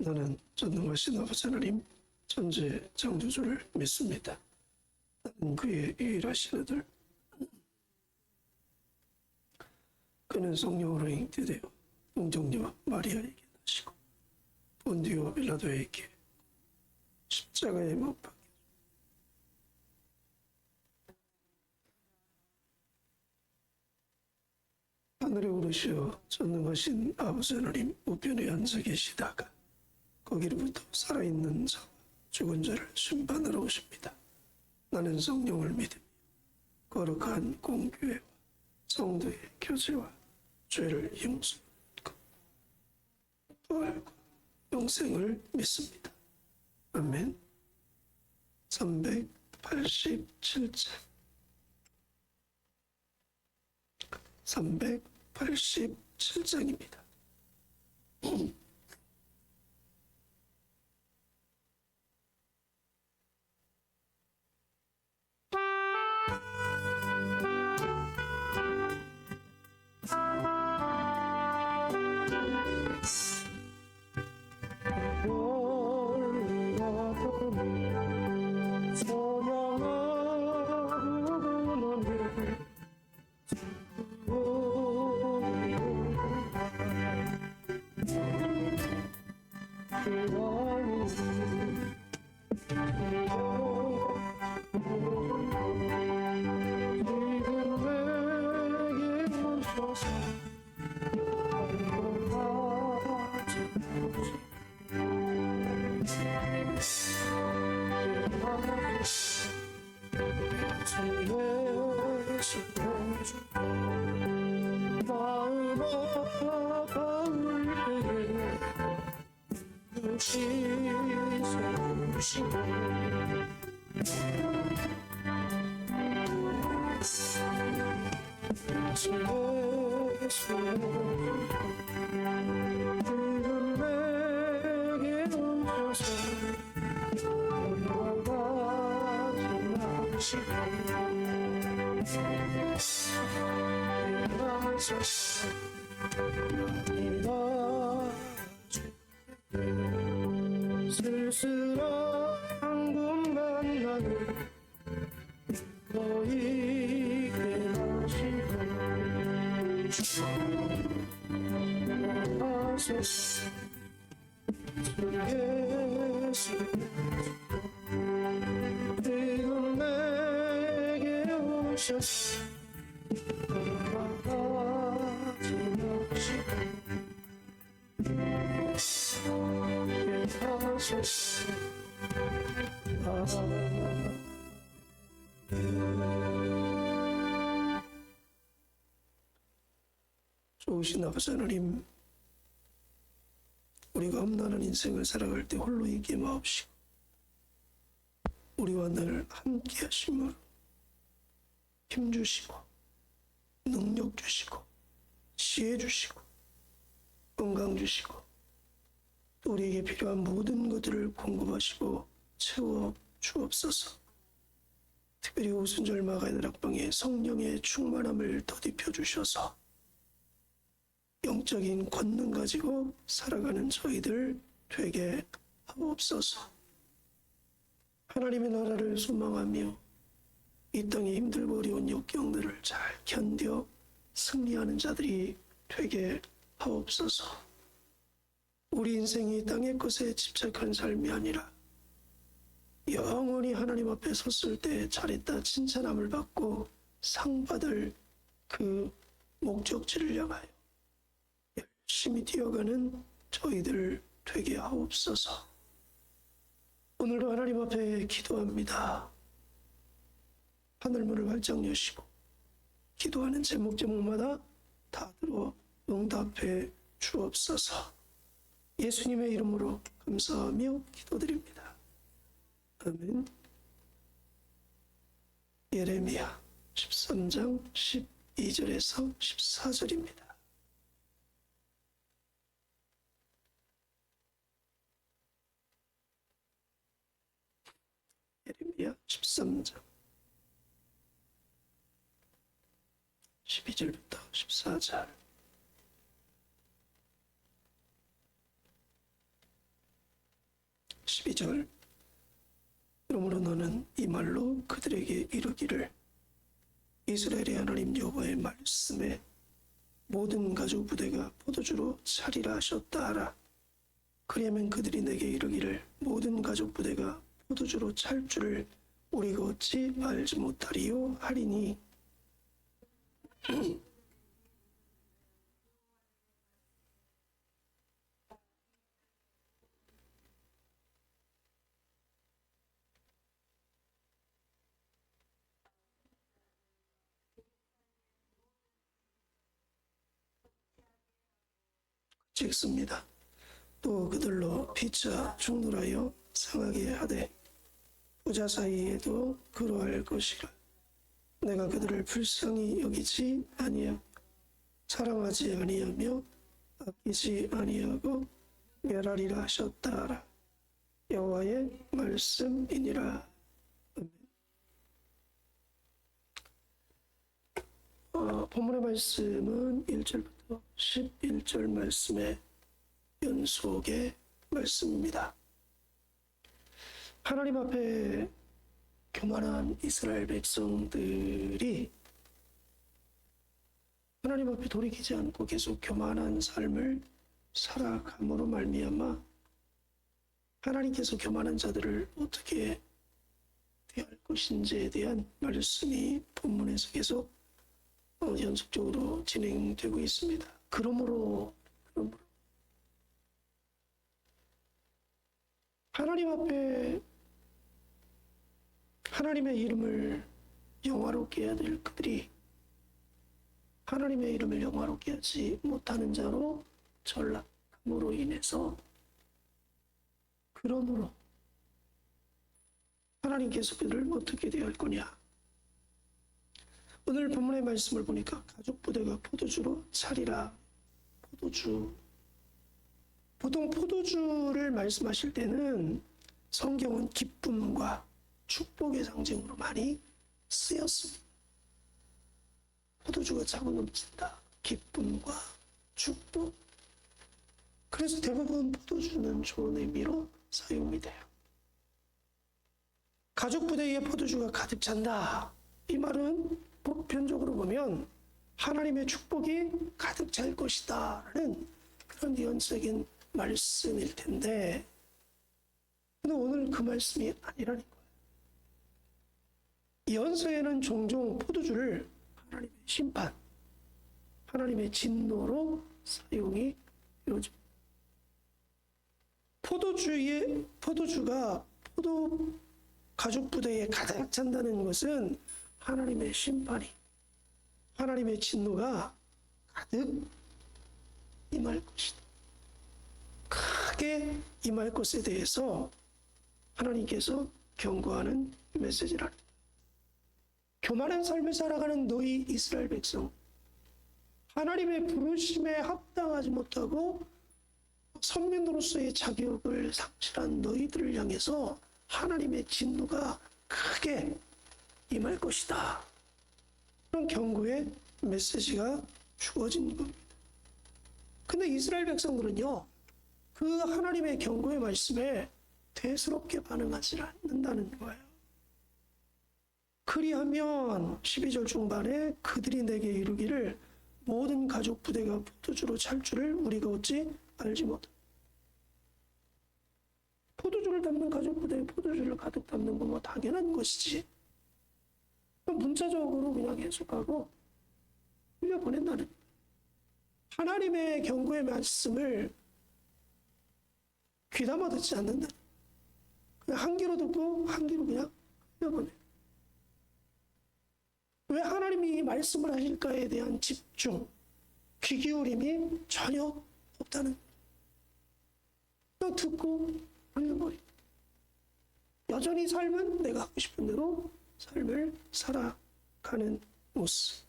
나는 전능하신 아버지 하나님 전지의 창조주를 믿습니다. 나는 그의 유일하신 아들, 그는 성령으로 잉태되어 동정녀 마리아에게 나시고 본디오 빌라도에게 십자가에 못 박혀 하늘에 오르시어 전능하신 아버지 하나님 우편에 앉아 계시다가 거기로부터 살아있는 자와 죽은 자를 심판하러 오십니다. 나는 성령을 믿으며 거룩한 공교회와 성도의 교제와 죄를 용서하고 부활과 영생을 믿습니다. 아멘. 387장 387장입니다. 쓸쓸한 곳만 나는 너희에게 나시고 하소서 예수 지금 내게 오셔서 돌아가지 마시고 하소서 좋으신 아버지 하나님, 우리가 험난한 인생을 살아갈 때 홀로 있게 마옵시고 우리와 늘 함께 하심으로 힘주시고 능력 주시고 지혜 주시고 건강 주시고 또 우리에게 필요한 모든 것들을 공급하시고 채워 주옵소서. 특별히 오순절 마가의 학방에 성령의 충만함을 더딥혀 주셔서 영적인 권능 가지고 살아가는 저희들 되게 하옵소서. 하나님의 나라를 소망하며 이 땅의 힘들고 어려운 역경들을 잘 견뎌 승리하는 자들이 되게 하옵소서. 우리 인생이 땅의 것에 집착한 삶이 아니라 영원히 하나님 앞에 섰을 때 잘했다 칭찬함을 받고 상 받을 그 목적지를 향하여 열심히 뛰어가는 저희들 되게 하옵소서. 오늘도 하나님 앞에 기도합니다. 하늘문을 활짝 여시고 기도하는 제목마다 다 들어 응답해 주옵소서. 예수님의 이름으로 감사하며 기도드립니다. 아멘. 예레미야 13장 12절에서 14절입니다. 예레미야 13장 12절부터 14절. 12절. 그러므로 너는 이 말로 그들에게 이르기를 이스라엘의 하나님 여호와의 말씀에 모든 가족 부대가 포도주로 차리라 하셨다 하라. 그리하면 그들이 내게 이르기를 모든 가족 부대가 포도주로 찰 줄을 우리가 어찌 알지 못하리요 하리니. 찍습니다. 또 그들로 피차 충돌하여 상하게 하되 부자 사이에도 그러할 것이라. 내가 그들을 불쌍히 여기지 아니하며 사랑하지 아니하며 아끼지 아니하고 멸하리라 하셨다라. 여호와의 말씀이니라. 본문의 말씀은 1절부터 11절 말씀의 연속의 말씀입니다. 하나님 앞에 교만한 이스라엘 백성들이 하나님 앞에 돌이키지 않고 계속 교만한 삶을 살아감으로 말미암아 하나님께서 교만한 자들을 어떻게 대할 것인지에 대한 말씀이 본문에서 계속 연속적으로 진행되고 있습니다. 그러므로 하나님 앞에 하나님의 이름을 영화롭게 해야 될 그들이 하나님의 이름을 영화롭게 하지 못하는 자로 전락함으로 인해서 그러므로 하나님께서 그들을 어떻게 대할 거냐. 오늘 본문의 말씀을 보니까 가족 부대가 포도주로 차리라. 포도주. 보통 포도주를 말씀하실 때는 성경은 기쁨과 축복의 상징으로 많이 쓰였습니다. 포도주가 차고 넘친다. 기쁨과 축복. 그래서 대부분 포도주는 좋은 의미로 사용이 돼요. 가족 부대에 포도주가 가득 찬다. 이 말은 보편적으로 보면 하나님의 축복이 가득 찰 것이다 라는 그런 예언적인 말씀일 텐데, 근데 오늘 그 말씀이 아니라는 거예요. 예언서에는 종종 포도주를 하나님의 심판, 하나님의 진노로 사용이 이루어집니다. 포도주가 포도 가죽 부대에 가득 찬다는 것은 하나님의 심판이, 하나님의 진노가 가득 임할 것이다. 크게 임할 것에 대해서 하나님께서 경고하는 메시지라는, 교만한 삶을 살아가는 너희 이스라엘 백성, 하나님의 부르심에 합당하지 못하고 선민으로서의 자격을 상실한 너희들을 향해서 하나님의 진노가 크게 임할 것이다. 그런 경고의 메시지가 주어진 겁니다. 근데 이스라엘 백성들은요, 그 하나님의 경고의 말씀에 대수롭게 반응하지 않는다는 거예요. 그리하면 12절 중반에 그들이 내게 이르기를 모든 가족 부대가 포도주로 찰 줄을 우리가 어찌 알지 못하다. 포도주를 담는 가족 부대에 포도주를 가득 담는 건 뭐 당연한 것이지. 문자적으로 그냥 해석하고 흘려보낸다는, 하나님의 경고의 말씀을 귀담아 듣지 않는다. 그냥 한 귀로 듣고 한 귀로 그냥 흘려보내. 왜 하나님이 이 말씀을 하실까에 대한 집중, 귀 기울임이 전혀 없다는, 그냥 듣고 흘려버리. 여전히 삶은 내가 하고 싶은 대로 삶을 살아가는 모습.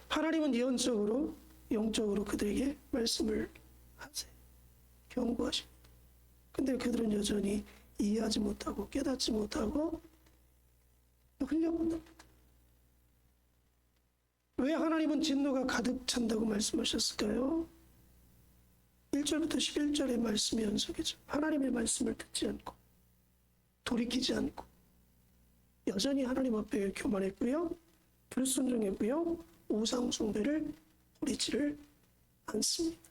하나님은 예언적으로, 영적으로 그들에게 말씀을 하세요. 경고하십니다. 근데 그들은 여전히 이해하지 못하고 깨닫지 못하고 흘려본답니다. 왜 하나님은 진노가 가득 찬다고 말씀하셨을까요? 1절부터 11절의 말씀의 연속이죠. 하나님의 말씀을 듣지 않고 돌이키지 않고 여전히 하나님 앞에 교만했고요, 불순종했고요, 우상 숭배를 버리지를 않습니다.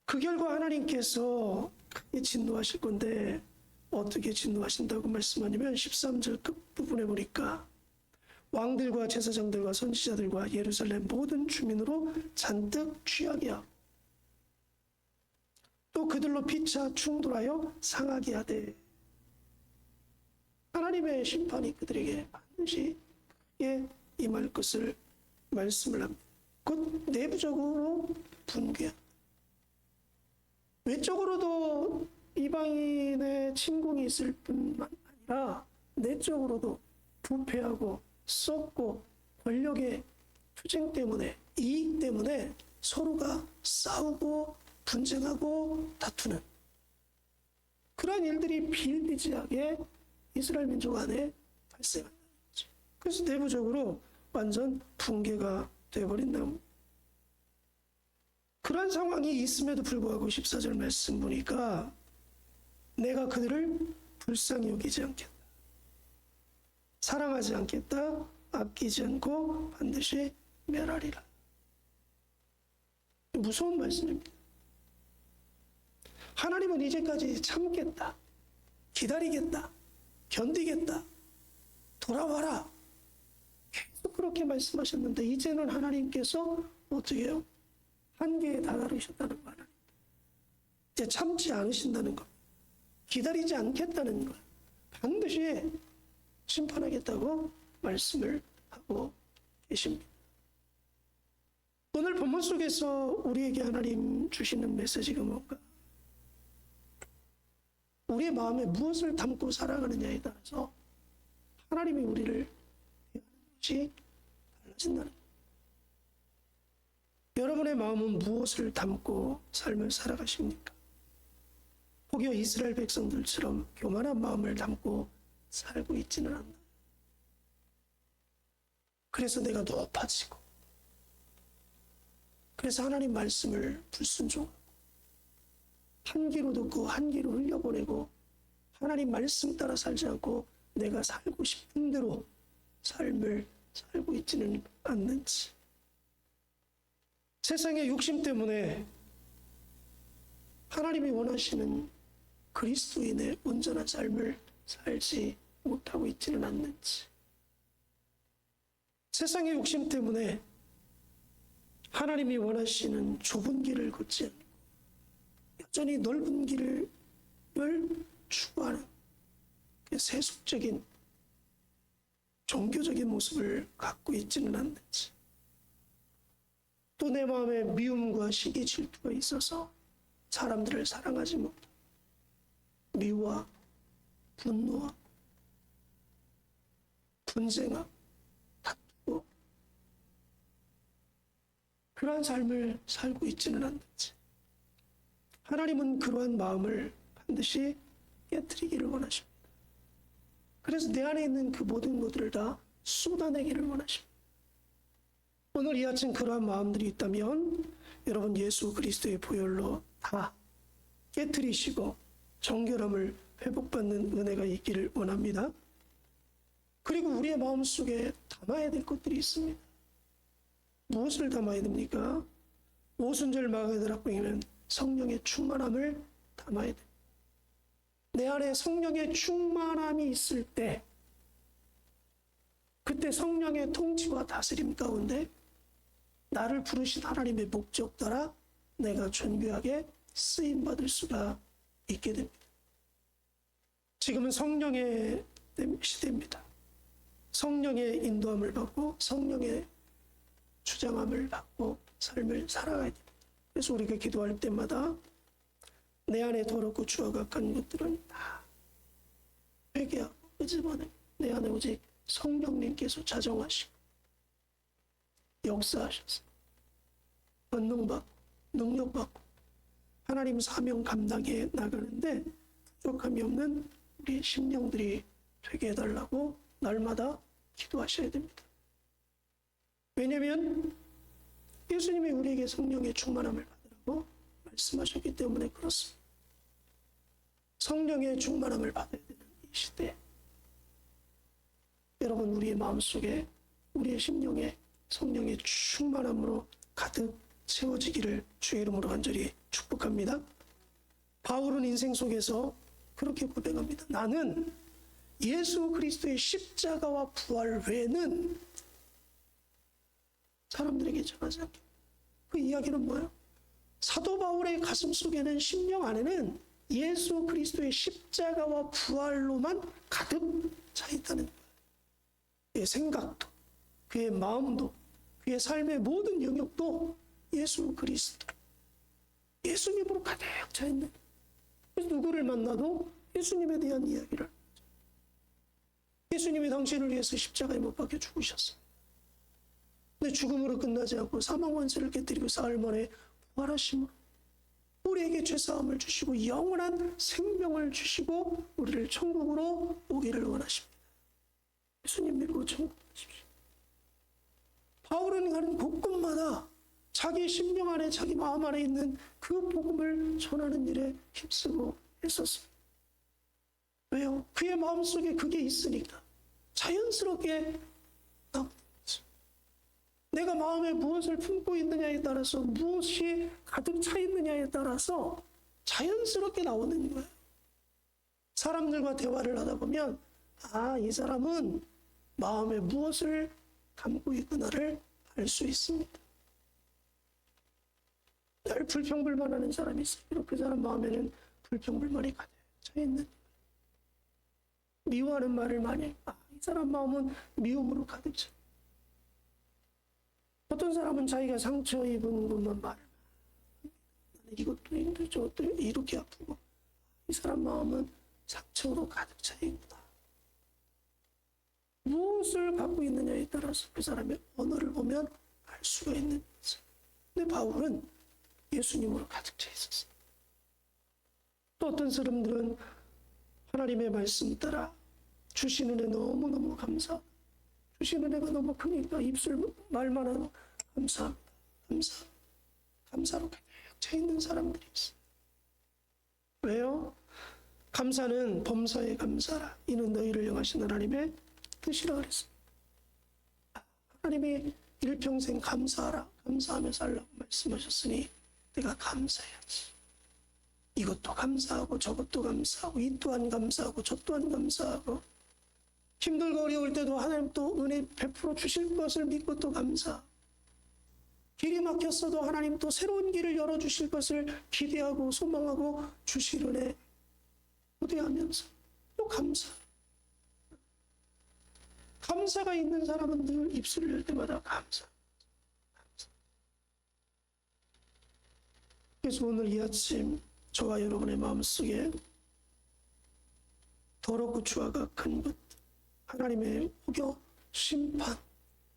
그 결과 하나님께서 크게 진노하실 건데 어떻게 진노하신다고 말씀하냐면 13절 끝부분에 보니까 왕들과 제사장들과 선지자들과 예루살렘 모든 주민으로 잔뜩 취하게 하고 또 그들로 피차 충돌하여 상하게 하되 하나님의 심판이 그들에게 반드시 크게 임할 것을 말씀을 합니다. 곧 내부적으로 분개한다. 외적으로도 이방인의 침공이 있을 뿐만 아니라 내적으로도 부패하고 썩고 권력의 투쟁 때문에, 이익 때문에 서로가 싸우고 분쟁하고 다투는 그러한 일들이 비일비재하게 이스라엘 민족 안에 발생한다는 거죠. 그래서 내부적으로 완전 붕괴가 되어버린다는 겁니다. 그런 상황이 있음에도 불구하고 14절 말씀 보니까 내가 그들을 불쌍히 여기지 않겠다, 사랑하지 않겠다, 아끼지 않고 반드시 멸하리라. 무서운 말씀입니다. 하나님은 이제까지 참겠다, 기다리겠다, 견디겠다, 돌아와라 계속 그렇게 말씀하셨는데 이제는 하나님께서 어떻게 해요? 한계에 다다르셨다는 거예요. 이제 참지 않으신다는 것, 기다리지 않겠다는 것, 반드시 심판하겠다고 말씀을 하고 계십니다. 오늘 본문 속에서 우리에게 하나님 주시는 메시지가 뭔가? 우리의 마음에 무엇을 담고 살아가느냐에 따라서 하나님이 우리를 대하는 것이 달라진다는 것. 여러분의 마음은 무엇을 담고 삶을 살아가십니까? 혹여 이스라엘 백성들처럼 교만한 마음을 담고 살고 있지는 않나요? 그래서 내가 높아지고, 그래서 하나님 말씀을 불순종하고 한 귀로 듣고 한 귀로 흘려보내고 하나님 말씀 따라 살지 않고 내가 살고 싶은 대로 삶을 살고 있지는 않는지, 세상의 욕심 때문에 하나님이 원하시는 그리스도인의 온전한 삶을 살지 못하고 있지는 않는지, 세상의 욕심 때문에 하나님이 원하시는 좁은 길을 걷지 않고 여전히 넓은 길을 추구하는 세속적인 종교적인 모습을 갖고 있지는 않는지, 또 내 마음에 미움과 시기 질투가 있어서 사람들을 사랑하지 못하고 미워하고 분노하고 분쟁하고 다투고 그러한 삶을 살고 있지는 않는지, 하나님은 그러한 마음을 반드시 깨트리기를 원하십니다. 그래서 내 안에 있는 그 모든 것들을 다 쏟아내기를 원하십니다. 오늘 이 아침 그러한 마음들이 있다면 여러분 예수 그리스도의 보혈로 다 깨트리시고 정결함을 회복받는 은혜가 있기를 원합니다. 그리고 우리의 마음속에 담아야 될 것들이 있습니다. 무엇을 담아야 됩니까? 오순절 마가다락방에는 성령의 충만함을 담아야 됩니다. 내 안에 성령의 충만함이 있을 때 그때 성령의 통치와 다스림 가운데 나를 부르신 하나님의 목적 따라 내가 존귀하게 쓰임받을 수가 있게 됩니다. 지금은 성령의 시대입니다. 성령의 인도함을 받고 성령의 주장함을 받고 삶을 살아가야 됩니다. 그래서 우리가 기도할 때마다 내 안에 더럽고 주와 악한 것들은 다 회개하고 끄집어내고 내 안에 오직 성령님께서 자정하시고 역사하셔서 권능받고 능력받고 하나님 사명 감당해 나가는데 부족함이 없는 우리 심령들이 되게 해달라고 날마다 기도하셔야 됩니다. 왜냐하면 예수님이 우리에게 성령의 충만함을 받으라고 말씀하셨기 때문에 그렇습니다. 성령의 충만함을 받아야 되는 이 시대, 여러분 우리의 마음속에 우리의 심령에 성령의 충만함으로 가득 채워지기를 주의 이름으로 간절히 축복합니다. 바울은 인생 속에서 그렇게 고백합니다. 나는 예수 그리스도의 십자가와 부활 외에는 사람들에게 전하지 않게. 그 이야기는 뭐예요? 사도 바울의 가슴 속에는, 심령 안에는 예수 그리스도의 십자가와 부활로만 가득 차 있다는 거예요. 그의 생각도, 그의 마음도, 그의 삶의 모든 영역도 예수 그리스도, 예수님으로 가득 차 있는. 그래서 누구를 만나도 예수님에 대한 이야기를, 예수님이 당신을 위해서 십자가에 못 박혀 죽으셨어요. 근데 죽음으로 끝나지 않고 사망 권세를 깨뜨리고 사흘 만에 부활하심으로 우리에게 죄사함을 주시고 영원한 생명을 주시고 우리를 천국으로 오기를 원하십니다. 예수님 믿고 천국 가십시오. 바울은 가는 곳곳마다 자기 심령 안에, 자기 마음 안에 있는 그 복음을 전하는 일에 힘쓰고 했었습니다. 왜요? 그의 마음속에 그게 있으니까 자연스럽게 나오는 거죠. 내가 마음에 무엇을 품고 있느냐에 따라서, 무엇이 가득 차 있느냐에 따라서 자연스럽게 나오는 거예요. 사람들과 대화를 하다 보면 이 사람은 마음에 무엇을 담고 있구나를 알 수 있습니다. 늘 불평불만하는 사람이 있어요. 그 사람 마음에는 불평불만이 가득 차 있는, 미워하는 말을 많이 해. 이 사람 마음은 미움으로 가득 차. 어떤 사람은 자기가 상처 입은 것만 말을 나는 이것도 힘들죠, 저것도 이렇게 아프고. 이 사람 마음은 상처로 가득 차 있구나. 무엇을 갖고 있느냐에 따라서 그 사람의 언어를 보면 알 수가 있는 거죠. 근데 바울은 예수님으로 가득 차 있었어요. 또 어떤 사람들은 하나님의 말씀 따라 주시는 애 너무너무 감사, 주시는 애가 너무 크니까 입술 말만 해도 감사합니다, 감사로 가득 차 있는 사람들이 있어요. 왜요? 감사는 범사에 감사라, 이는 너희를 영하신 하나님의 뜻이라 그랬어요. 하나님이 일평생 감사하라, 감사하며 살라고 말씀하셨으니 내가 감사해야지. 이것도 감사하고 저것도 감사하고 이 또한 감사하고 저 또한 감사하고, 힘들고 어려울 때도 하나님 또 은혜 베풀어 주실 것을 믿고 또 감사하고, 길이 막혔어도 하나님 또 새로운 길을 열어주실 것을 기대하고 소망하고 주실 은혜 기대하면서 또 감사가 있는 사람은 늘 입술을 열 때마다 감사. 그래서 오늘 이 아침 저와 여러분의 마음속에 더럽고 추하가 큰 것, 하나님의 혹여 심판,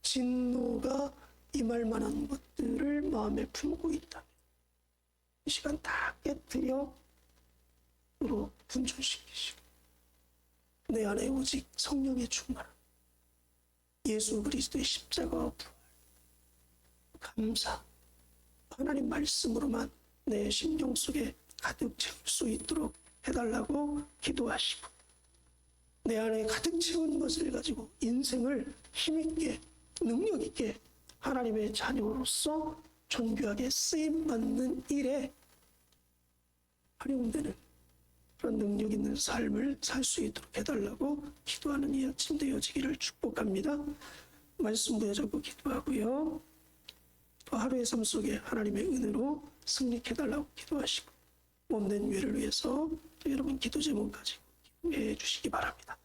진노가 임할 만한 것들을 마음에 품고 있다면 이 시간 다 깨뜨려 분출시키시고 내 안에 오직 성령의 충만함, 예수 그리스도의 십자가와 부활, 감사, 하나님 말씀으로만 내 심령 속에 가득 채울 수 있도록 해달라고 기도하시고, 내 안에 가득 채운 것을 가지고 인생을 힘있게 능력있게 하나님의 자녀로서 존귀하게 쓰임받는 일에 활용되는 그런 능력 있는 삶을 살 수 있도록 해달라고 기도하는 이 아침 되어지기를 축복합니다. 말씀 부여잡고 기도하고요. 또 하루의 삶 속에 하나님의 은혜로 승리해달라고 기도하시고, 몸된 죄를 위해서 또 여러분 기도 제목까지 기도해 주시기 바랍니다.